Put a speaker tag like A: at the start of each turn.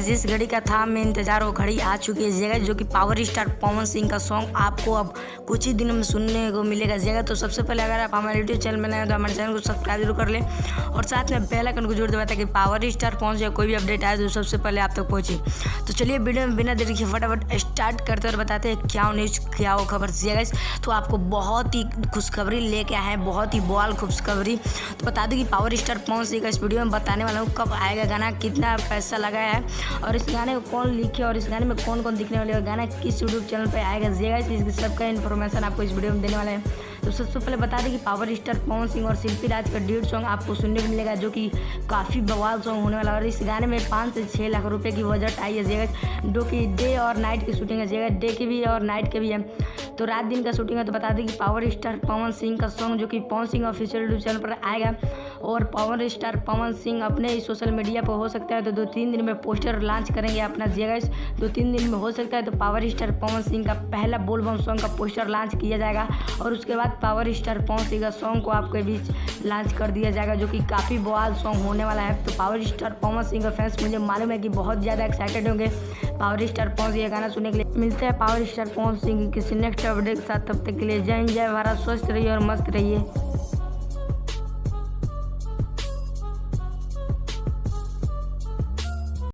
A: जिस घड़ी का था मैं इंतजार वो घड़ी आ चुकी है जगह, जो कि पावर स्टार पवन सिंह का सॉन्ग आपको अब कुछ ही दिनों में सुनने को मिलेगा जगह। तो सबसे पहले अगर आप हमारे यूट्यूब चैनल में नए हैं तो हमारे चैनल को सब्सक्राइब जरूर कर लें और साथ में बेल आइकन को जरूर दबाएं ताकि पावर स्टार पहुंच जाए, कोई भी अपडेट आए तो सबसे पहले आप तक पहुंचे। तो चलिए वीडियो में बिना देरी के फटाफट स्टार्ट करते और बताते हैं क्या न्यूज़ क्या हो खबर गाइस। तो आपको बहुत ही खुशखबरी लेके आए हैं, बहुत ही बवाल खुशखबरी। तो बता दूं कि पावर स्टार पवन सिंह का इस वीडियो में बताने वाला हूँ कब आएगा गाना, कितना पैसा लगाया है और इस गाने को कौन लिखे और इस गाने में कौन कौन दिखने वाले, गाना किस यूट्यूब चैनल पे आएगा गाइस, इसकी सबका इन्फॉर्मेशन आपको इस वीडियो में देने वाले हैं। तो सबसे पहले बता दें कि पावर स्टार पवन सिंह और शिल्पी राज का ड्यूट सॉन्ग आपको सुनने को मिलेगा, जो कि काफ़ी बवाल सॉन्ग होने वाला है। और इस गाने में 5 से 6 लाख रुपए की बजट आई है जो कि डे और नाइट की शूटिंग है डे की भी और नाइट के भी है, तो रात दिन का शूटिंग है। तो बता दें कि पावर स्टार पवन सिंह का सॉन्ग जो कि Pawan Singh official YouTube channel पर आएगा और पावर स्टार पवन सिंह अपने सोशल मीडिया पर हो सकता है तो 2-3 दिन में पोस्टर लॉन्च करेंगे अपना गाइस। 2-3 दिन में हो सकता है तो पावर स्टार पवन सिंह का पहला बोलबम सॉन्ग का पोस्टर लॉन्च किया जाएगा और उसके बाद पावर स्टार पवन सिंह का सॉन्ग को आपके बीच लॉन्च कर दिया जाएगा, जो कि काफ़ी बवाल सॉन्ग होने वाला है। तो पावर स्टार पवन सिंह का फैंस मुझे मालूम है कि बहुत ज़्यादा एक्साइटेड होंगे पावर स्टार पवन सिंह गाना सुनने के लिए। मिलते हैं पावर स्टार पवन सिंह किसी नेक्स्ट अपडेट के साथ, तब तक के लिए जय हिंद, जय भारत, स्वस्थ रहिए और मस्त रहिए।